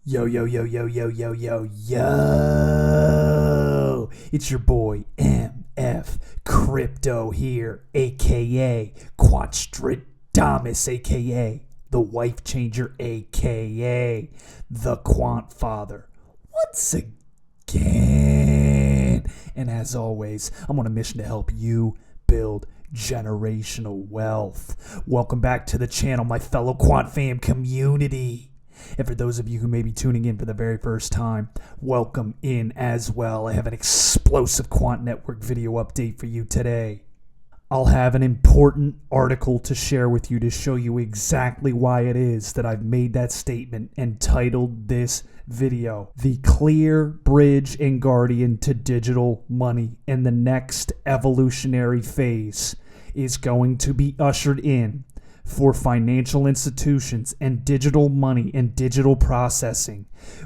Yo, yo, yo, yo, yo, yo, yo, yo. It's your boy MF Crypto here, aka Quanstradamus, aka the Wife Changer, aka the Quant Father. Once again. And as always, I'm on a mission to help you build generational wealth. Welcome back to the channel, my fellow Quant fam community. And for those of you who may be tuning in for the very first time, welcome in as well. I have an explosive Quant Network video update for you today. I'll have an important article to share with you to show you exactly why it is that I've made that statement and titled this video, The Clear Bridge and Guardian to Digital Money, and the next evolutionary phase is going to be ushered in for financial institutions, and digital money and digital processing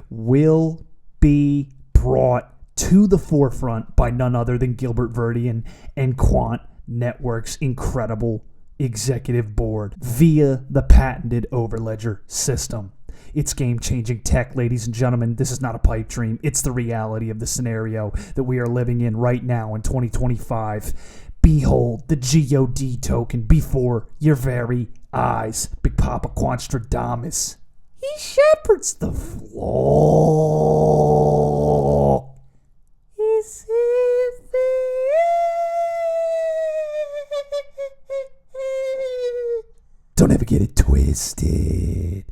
will be brought to the forefront by none other than Gilbert Verdian and Quant Network's incredible executive board via the patented Overledger system. It's game-changing tech, ladies and gentlemen. This is not a pipe dream. It's the reality of the scenario that we are living in right now in 2025. Behold the GOD token before your very eyes. Big Papa Quanstradamus. He shepherds the flock. Is it Don't ever get it twisted.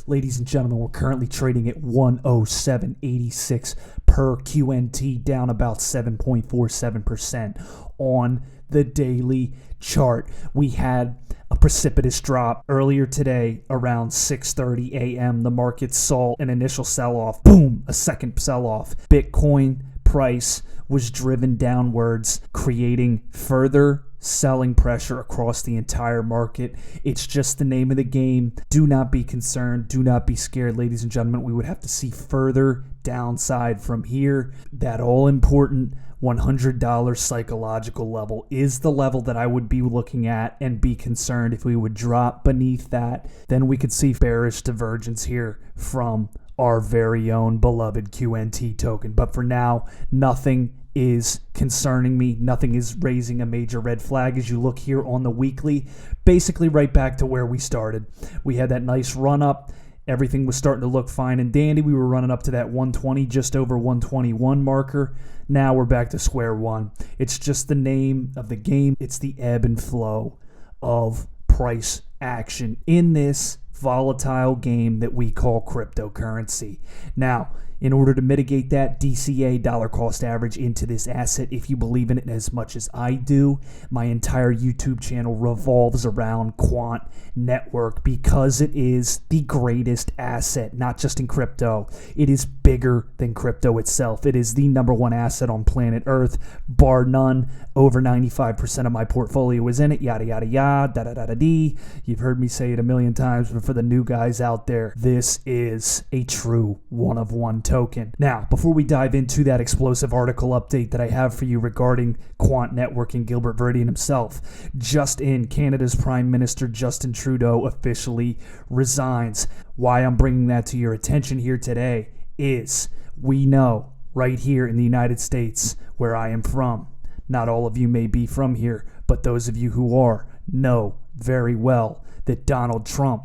Ladies and gentlemen, we're currently trading at 107.86 per QNT, down about 7.47% on the daily chart. We had a precipitous drop earlier today around 6:30 a.m. The market saw an initial sell-off. Boom, a second sell-off. Bitcoin price was driven downwards, creating further selling pressure across the entire market. It's just the name of the game. Do not be concerned. Do not be scared, ladies and gentlemen. We would have to see further downside from here. That all-important $100 psychological level is the level that I would be looking at and be concerned if we would drop beneath that. Then we could see bearish divergence here from our very own beloved QNT token. But for now, nothing is concerning me. Nothing is raising a major red flag. As you look here on the weekly, basically right back to where we started. We had that nice run up. Everything was starting to look fine and dandy. We were running up to that 120, just over 121 marker. Now we're back to square one. It's just the name of the game. It's the ebb and flow of price action in this volatile game that we call cryptocurrency. Now, in order to mitigate that DCA, dollar cost average, into this asset, if you believe in it as much as I do, my entire YouTube channel revolves around Quant Network because it is the greatest asset, not just in crypto. It is bigger than crypto itself. It is the number one asset on planet Earth, bar none. Over 95% of my portfolio is in it, yada, yada, yada, da-da-da-da-dee. You've heard me say it a million times, but for the new guys out there, this is a true one-of-one token. Now, before we dive into that explosive article update that I have for you regarding Quant Network and Gilbert Verdian himself, just in, Canada's Prime Minister Justin Trudeau officially resigns. Why I'm bringing that to your attention here today is we know right here in the United States, where I am from, not all of you may be from here, but those of you who are know very well that Donald Trump,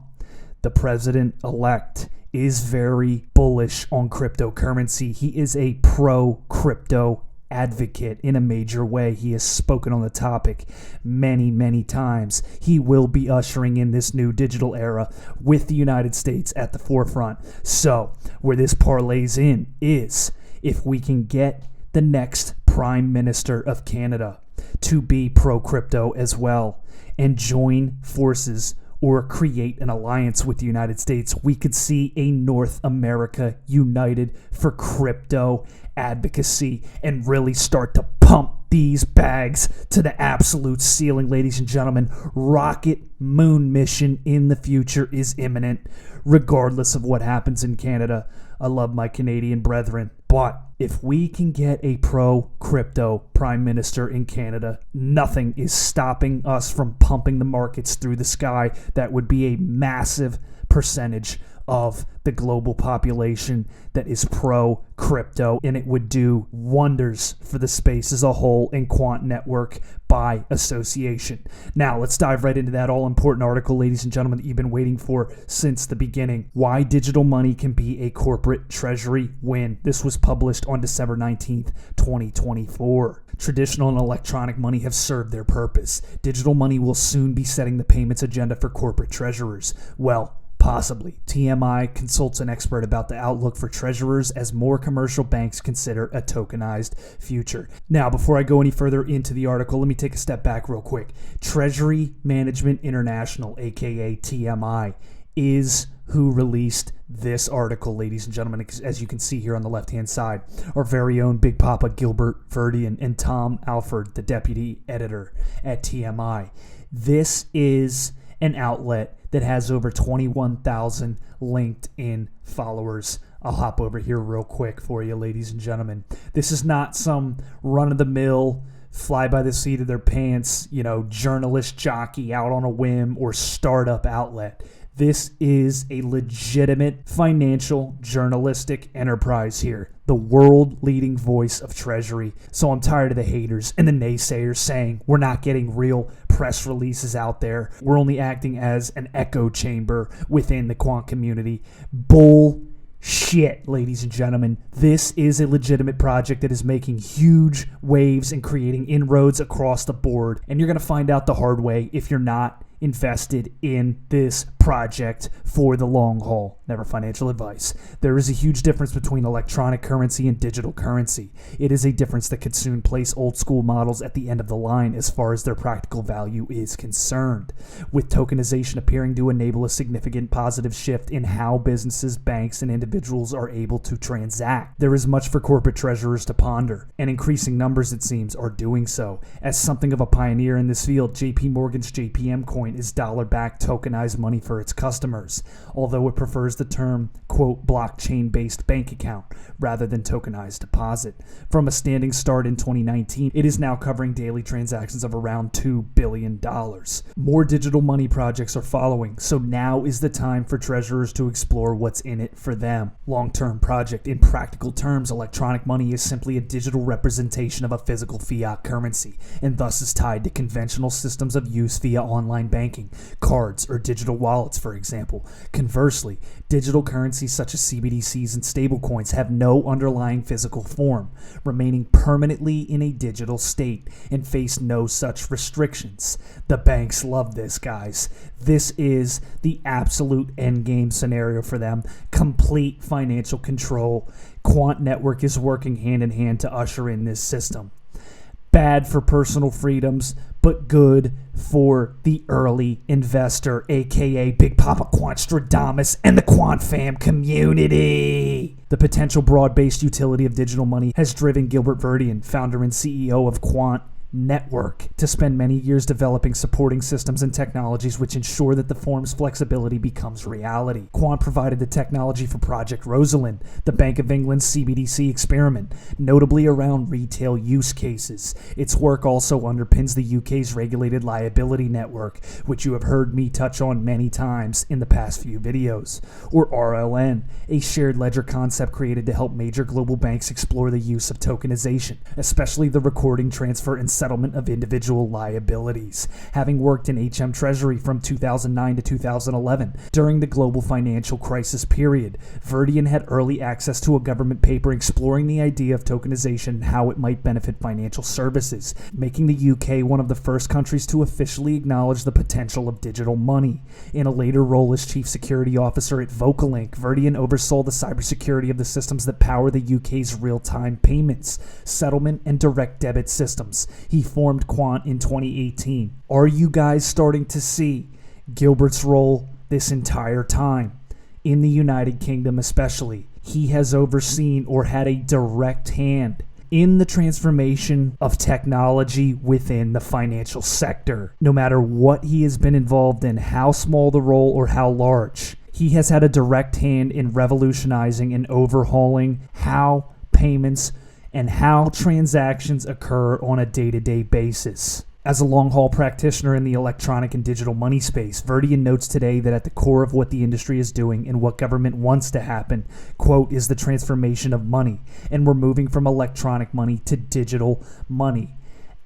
the president-elect, is very bullish on cryptocurrency. He is a pro-crypto advocate in a major way. He has spoken on the topic many, many times. He will be ushering in this new digital era with the United States at the forefront. So, where this parlays in is if we can get the next Prime Minister of Canada to be pro-crypto as well and join forces or create an alliance with the United States, we could see a North America united for crypto advocacy and really start to pump these bags to the absolute ceiling, ladies and gentlemen. Rocket moon mission in the future is imminent, regardless of what happens in Canada. I love my Canadian brethren, but if we can get a pro-crypto prime minister in Canada, nothing is stopping us from pumping the markets through the sky. That would be a massive percentage of the global population that is pro crypto, and it would do wonders for the space as a whole and Quant Network by association. Now, let's dive right into that all-important article, ladies and gentlemen, that you've been waiting for since the beginning. Why digital money can be a corporate treasury win. This was published on December 19th, 2024. Traditional and electronic money have served their purpose. Digital money will soon be setting the payments agenda for corporate treasurers. Well, possibly. TMI consults an expert about the outlook for treasurers as more commercial banks consider a tokenized future. Now, before I go any further into the article, let me take a step back real quick. Treasury Management International, aka TMI, is who released this article, ladies and gentlemen, as you can see here on the left-hand side. Our very own Big Papa Gilbert Verdian and Tom Alford, the deputy editor at TMI. This is an outlet that has over 21,000 LinkedIn followers. I'll hop over here real quick for you, ladies and gentlemen. This is not some run-of-the-mill, fly by the seat of their pants, journalist jockey out on a whim or startup outlet. This is a legitimate financial journalistic enterprise here, the world-leading voice of Treasury. So I'm tired of the haters and the naysayers saying we're not getting real press releases out there. We're only acting as an echo chamber within the Quant community. Bullshit, ladies and gentlemen. This is a legitimate project that is making huge waves and creating inroads across the board. And you're going to find out the hard way if you're not invested in this project for the long haul. Never financial advice. There is a huge difference between electronic currency and digital currency. It is a difference that could soon place old school models at the end of the line as far as their practical value is concerned. With tokenization appearing to enable a significant positive shift in how businesses, banks, and individuals are able to transact, there is much for corporate treasurers to ponder, and increasing numbers, it seems, are doing so. As something of a pioneer in this field, JP Morgan's JPM coin is dollar-backed tokenized money for its customers, although it prefers the term, quote, blockchain-based bank account rather than tokenized deposit. From a standing start in 2019, it is now covering daily transactions of around $2 billion. More digital money projects are following, so now is the time for treasurers to explore what's in it for them. Long-term project. In practical terms, electronic money is simply a digital representation of a physical fiat currency, and thus is tied to conventional systems of use via online banking, cards, or digital wallets, for example. Conversely, digital currencies such as CBDCs and stablecoins have no underlying physical form, remaining permanently in a digital state and face no such restrictions. The banks love this, guys. This is the absolute endgame scenario for them. Complete financial control. Quant Network is working hand in hand to usher in this system. Bad for personal freedoms, but good for the early investor, aka Big Papa Quantstradamus and the Quant fam community. The potential broad-based utility of digital money has driven Gilbert Verdian, founder and CEO of Quant Network, to spend many years developing supporting systems and technologies which ensure that the form's flexibility becomes reality. Quant provided the technology for Project Rosalind, the Bank of England's CBDC experiment, notably around retail use cases. Its work also underpins the UK's Regulated Liability Network, which you have heard me touch on many times in the past few videos, or RLN, a shared ledger concept created to help major global banks explore the use of tokenization, especially the recording, transfer, and settlement of individual liabilities. Having worked in HM Treasury from 2009 to 2011, during the global financial crisis period, Verdian had early access to a government paper exploring the idea of tokenization and how it might benefit financial services, making the UK one of the first countries to officially acknowledge the potential of digital money. In a later role as Chief Security Officer at Vocalink, Verdian oversaw the cybersecurity of the systems that power the UK's real-time payments, settlement, and direct debit systems. He formed Quant in 2018. Are you guys starting to see Gilbert's role this entire time? In the United Kingdom especially, he has overseen or had a direct hand in the transformation of technology within the financial sector. No matter what he has been involved in, how small the role or how large, he has had a direct hand in revolutionizing and overhauling how payments and how transactions occur on a day-to-day basis. As a long-haul practitioner in the electronic and digital money space, Verdian notes today that at the core of what the industry is doing and what government wants to happen, quote, is the transformation of money, and we're moving from electronic money to digital money.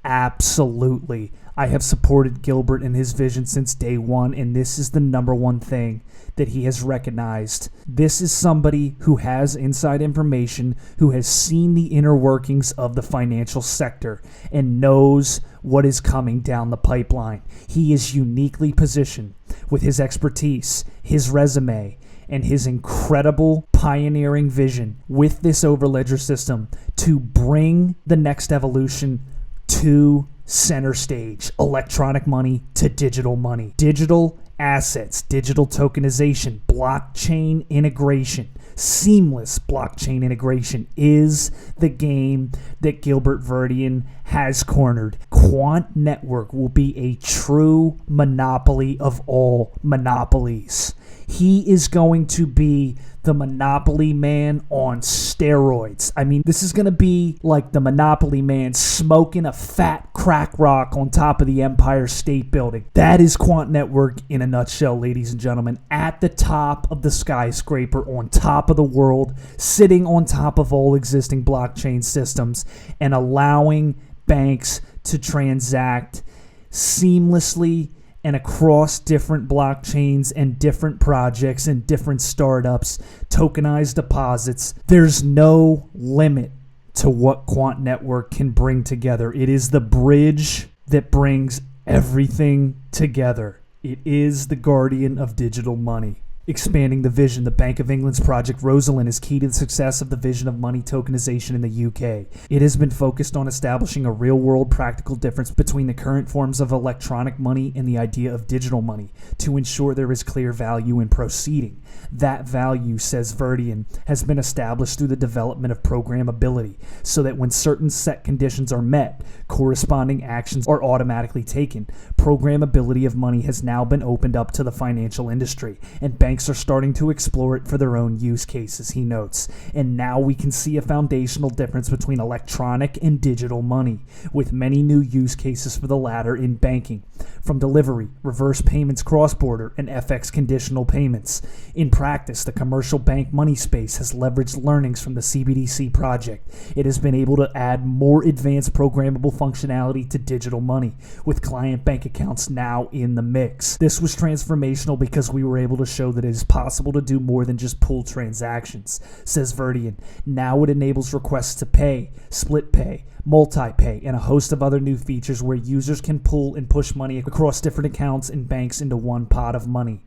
Absolutely. I have supported Gilbert and his vision since day one, and this is the number one thing that he has recognized. This is somebody who has inside information, who has seen the inner workings of the financial sector and knows what is coming down the pipeline. He is uniquely positioned with his expertise, his resume, and his incredible pioneering vision with this overledger system to bring the next evolution to center stage. Electronic money to digital money. Digital assets, digital tokenization, blockchain integration, seamless blockchain integration is the game that Gilbert Verdian has cornered. Quant Network will be a true monopoly of all monopolies. He is going to be the Monopoly Man on steroids. I mean, this is going to be like the Monopoly Man smoking a fat crack rock on top of the Empire State Building. That is Quant Network in a nutshell, ladies and gentlemen. At the top of the skyscraper, on top of the world, sitting on top of all existing blockchain systems and allowing banks to transact seamlessly and across different blockchains and different projects and different startups, tokenized deposits. There's no limit to what Quant Network can bring together. It is the bridge that brings everything together. It is the guardian of digital money. Expanding the vision, the Bank of England's Project Rosalind is key to the success of the vision of money tokenization in the UK. It has been focused on establishing a real-world practical difference between the current forms of electronic money and the idea of digital money to ensure there is clear value in proceeding. That value, says Verdian, has been established through the development of programmability so that when certain set conditions are met, corresponding actions are automatically taken. Programmability of money has now been opened up to the financial industry, and banks are starting to explore it for their own use cases, he notes. And now we can see a foundational difference between electronic and digital money, with many new use cases for the latter in banking, from delivery, reverse payments cross-border, and FX conditional payments. In practice, the commercial bank money space has leveraged learnings from the CBDC project. It has been able to add more advanced programmable functionality to digital money, with client bank accounts now in the mix. This was transformational because we were able to show that it is possible to do more than just pool transactions, says Verdian. Now it enables requests to pay, split pay, multi-pay, and a host of other new features where users can pull and push money across different accounts and banks into one pot of money.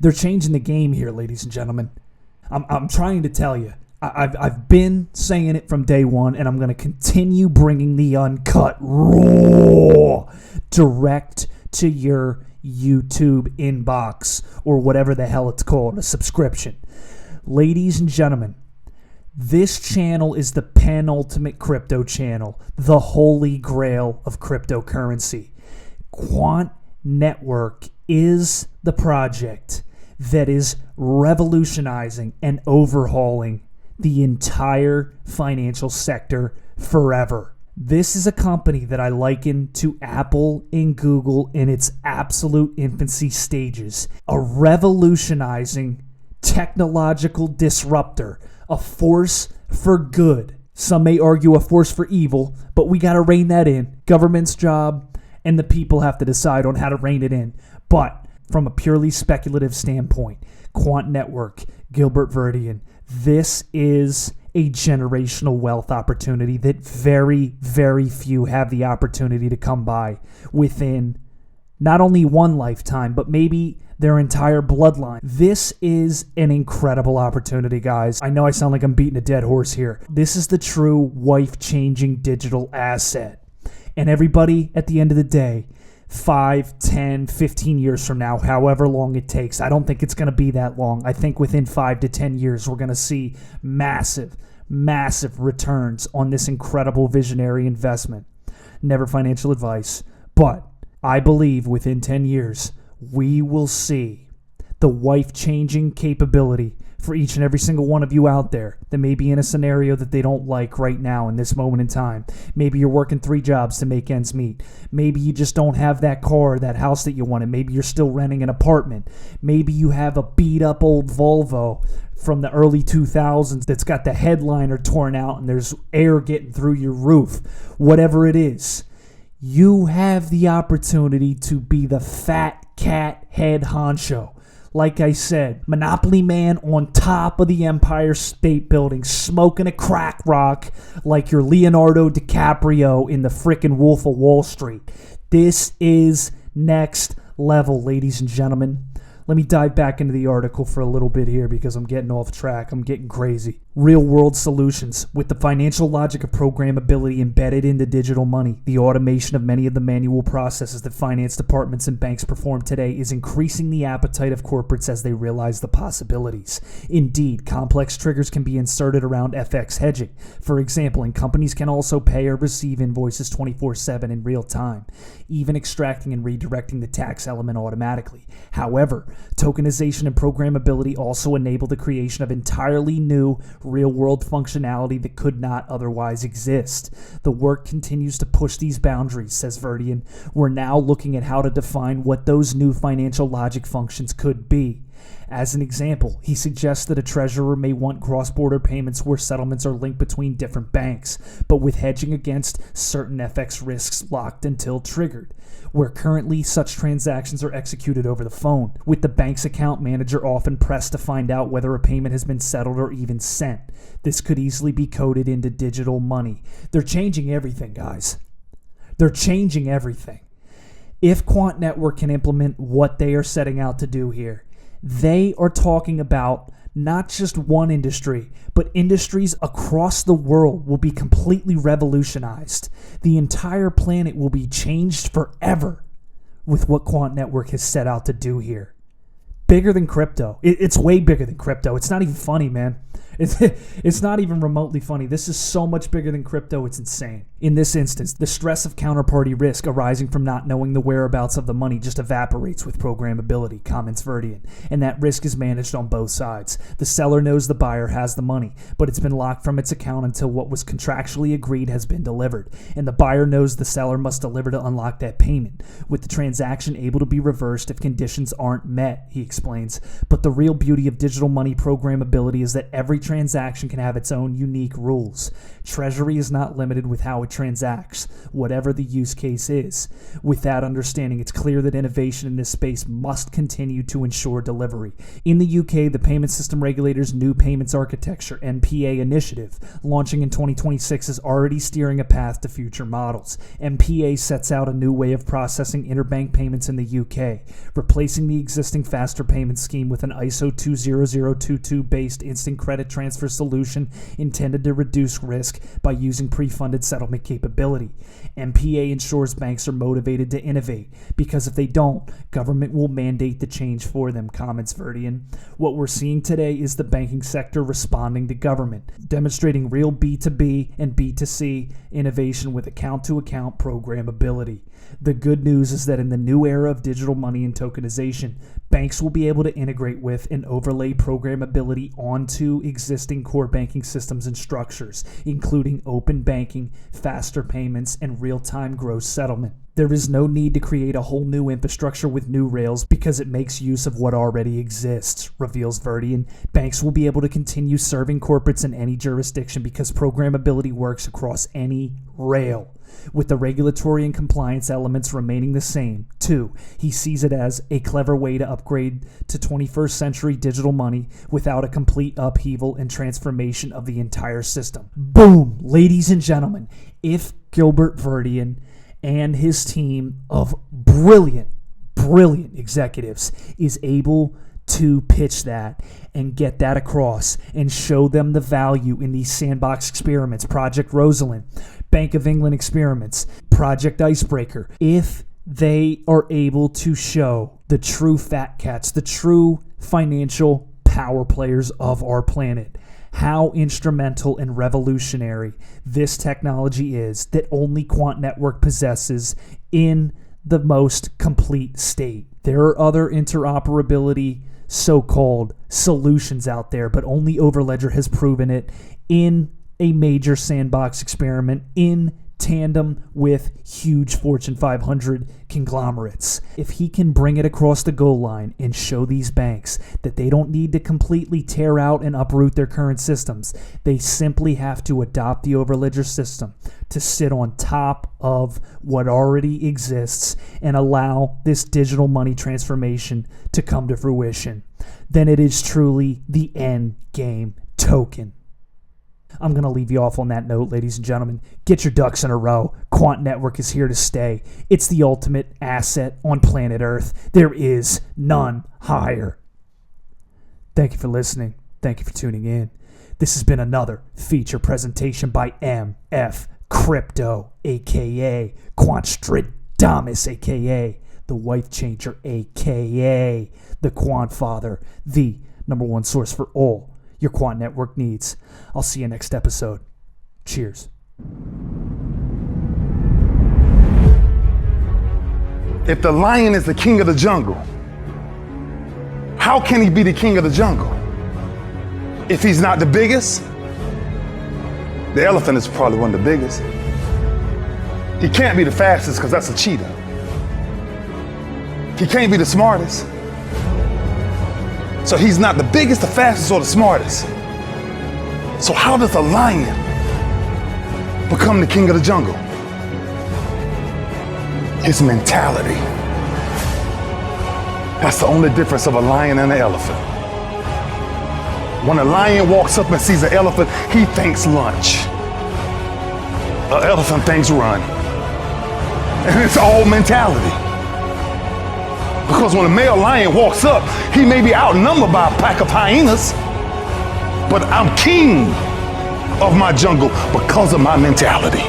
They're changing the game here, ladies and gentlemen. I'm trying to tell you. I've been saying it from day one, and I'm going to continue bringing the uncut raw direct to your YouTube inbox or whatever the hell it's called, a subscription. Ladies and gentlemen, this channel is the penultimate crypto channel, the holy grail of cryptocurrency. Quant Network is the project that is revolutionizing and overhauling the entire financial sector forever. This is a company that I liken to Apple and Google in its absolute infancy stages. A revolutionizing technological disruptor, a force for good. Some may argue a force for evil, but we got to rein that in. Government's job, and the people have to decide on how to rein it in. But from a purely speculative standpoint, Quant Network, Gilbert Verdian, this is a generational wealth opportunity that very, very few have the opportunity to come by within not only one lifetime, but maybe their entire bloodline. This is an incredible opportunity, guys. I know I sound like I'm beating a dead horse here. This is the true wife-changing digital asset. And everybody, at the end of the day, 5, 10, 15 years from now, however long it takes. I don't think it's going to be that long. I think within 5 to 10 years, we're going to see massive, massive returns on this incredible visionary investment. Never financial advice, but I believe within 10 years, we will see the wife-changing capability for each and every single one of you out there that may be in a scenario that they don't like right now in this moment in time. Maybe you're working 3 jobs to make ends meet. Maybe you just don't have that car or that house that you wanted. Maybe you're still renting an apartment. Maybe you have a beat up old Volvo from the early 2000s that's got the headliner torn out and there's air getting through your roof. Whatever it is, you have the opportunity to be the fat cat head honcho. Like I said, Monopoly Man on top of the Empire State Building, smoking a crack rock like you're Leonardo DiCaprio in the frickin' Wolf of Wall Street. This is next level, ladies and gentlemen. Let me dive back into the article for a little bit here because I'm getting off track. I'm getting crazy. Real-world solutions. With the financial logic of programmability embedded into digital money, the automation of many of the manual processes that finance departments and banks perform today is increasing the appetite of corporates as they realize the possibilities. Indeed, complex triggers can be inserted around FX hedging, for example, and companies can also pay or receive invoices 24/7 in real time, even extracting and redirecting the tax element automatically. However, tokenization and programmability also enable the creation of entirely new real-world functionality that could not otherwise exist. The work continues to push these boundaries, says Verdian. We're now looking at how to define what those new financial logic functions could be. As an example, he suggests that a treasurer may want cross-border payments where settlements are linked between different banks, but with hedging against certain FX risks locked until triggered, where currently such transactions are executed over the phone, with the bank's account manager often pressed to find out whether a payment has been settled or even sent. This could easily be coded into digital money. They're changing everything, guys. They're changing everything. If Quant Network can implement what they are setting out to do here, they are talking about not just one industry, but industries across the world will be completely revolutionized. The entire planet will be changed forever with what Quant Network has set out to do here. Bigger than crypto. It's way bigger than crypto. It's not even funny, man. It's not even remotely funny. This is so much bigger than crypto, it's insane. In this instance, the stress of counterparty risk arising from not knowing the whereabouts of the money just evaporates with programmability, comments Verdian, and that risk is managed on both sides. The seller knows the buyer has the money, but it's been locked from its account until what was contractually agreed has been delivered, and the buyer knows the seller must deliver to unlock that payment, with the transaction able to be reversed if conditions aren't met, he explains. But the real beauty of digital money programmability is that every transaction can have its own unique rules. Treasury is not limited with how it transacts, whatever the use case is. With that understanding, it's clear that innovation in this space must continue to ensure delivery. In the UK, the Payment System Regulator's New Payments Architecture (NPA) initiative, launching in 2026, is already steering a path to future models. NPA sets out a new way of processing interbank payments in the UK, replacing the existing faster payment scheme with an ISO 20022-based instant credit transfer solution intended to reduce risk by using pre-funded settlement capability. NPA ensures banks are motivated to innovate, because if they don't, government will mandate the change for them, comments Verdian. What we're seeing today is the banking sector responding to government, demonstrating real B2B and B2C innovation with account-to-account programmability. The good news is that in the new era of digital money and tokenization, banks will be able to integrate with and overlay programmability onto existing core banking systems and structures, including open banking, faster payments, and real-time gross settlement. There is no need to create a whole new infrastructure with new rails because it makes use of what already exists, reveals Verdian. Banks will be able to continue serving corporates in any jurisdiction because programmability works across any rail, with the regulatory and compliance elements remaining the same. 2, he sees it as a clever way to upgrade to 21st century digital money without a complete upheaval and transformation of the entire system. Boom! Ladies and gentlemen, if Gilbert Verdian and his team of brilliant executives is able to pitch that and get that across and show them the value in these sandbox experiments, Project Rosalind, Bank of England experiments, Project Icebreaker, if they are able to show the true fat cats, the true financial power players of our planet, how instrumental and revolutionary this technology is that only Quant Network possesses in the most complete state. There are other interoperability so-called solutions out there, but only Overledger has proven it in a major sandbox experiment in tandem with huge Fortune 500 conglomerates. If he can bring it across the goal line and show these banks that they don't need to completely tear out and uproot their current systems, they simply have to adopt the Overledger system to sit on top of what already exists and allow this digital money transformation to come to fruition. Then it is truly the end game token. I'm going to leave you off on that note, ladies and gentlemen. Get your ducks in a row. Quant Network is here to stay. It's the ultimate asset on planet Earth. There is none higher. Thank you for listening. Thank you for tuning in. This has been another feature presentation by MF Crypto, a.k.a. Quantstradamus, a.k.a. the Wife Changer, a.k.a. the Quant Father, the number one source for all your Quant Network needs. I'll see you next episode. Cheers. If the lion is the king of the jungle, how can he be the king of the jungle? If he's not the biggest, the elephant is probably one of the biggest. He can't be the fastest because that's a cheetah. He can't be the smartest. So he's not the biggest, the fastest, or the smartest. So how does a lion become the king of the jungle? His mentality. That's the only difference of a lion and an elephant. When a lion walks up and sees an elephant, he thinks lunch. An elephant thinks run. And it's all mentality. Because when a male lion walks up, he may be outnumbered by a pack of hyenas, but I'm king of my jungle because of my mentality.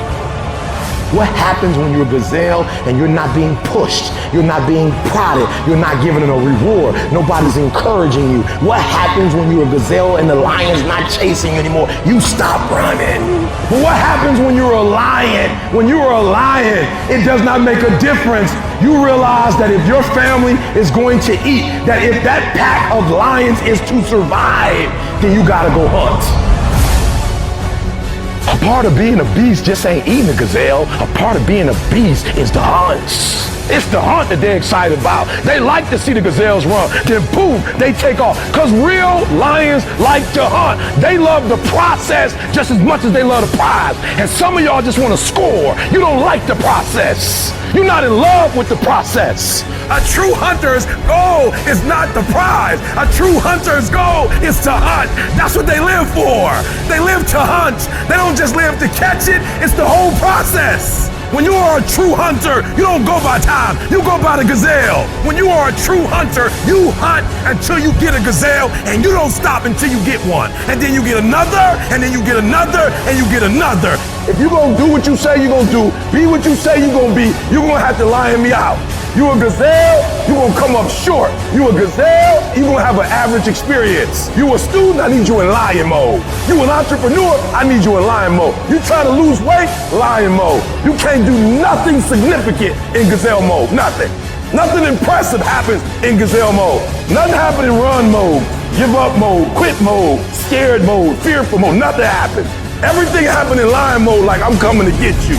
What happens when you're a gazelle and you're not being pushed, you're not being prodded, you're not given a reward, nobody's encouraging you? What happens when you're a gazelle and the lion's not chasing you anymore? You stop running. But what happens when you're a lion? When you are a lion, it does not make a difference. You realize that if your family is going to eat, that if that pack of lions is to survive, then you gotta go hunt. A part of being a beast just ain't eating a gazelle. A part of being a beast is the hunts. It's the hunt that they're excited about. They like to see the gazelles run. Then boom, they take off. Because real lions like to hunt. They love the process just as much as they love the prize. And some of y'all just want to score. You don't like the process. You're not in love with the process. A true hunter's goal is not the prize. A true hunter's goal is to hunt. That's what they live for. They live to hunt. They don't just live to catch it. It's the whole process. When you are a true hunter, you don't go by time, you go by the gazelle. When you are a true hunter, you hunt until you get a gazelle, and you don't stop until you get one. And then you get another, and then you get another, and you get another. If you're gonna do what you say you're gonna do, be what you say you're gonna be, you're gonna have to lion me out. You a gazelle, you're gonna come up short. You a gazelle, you're gonna have an average experience. You a student, I need you in lion mode. You an entrepreneur, I need you in lion mode. You trying to lose weight, lion mode. You can't do nothing significant in gazelle mode, nothing. Nothing impressive happens in gazelle mode. Nothing happens in run mode, give up mode, quit mode, scared mode, fearful mode, nothing happens. Everything happens in lion mode like I'm coming to get you.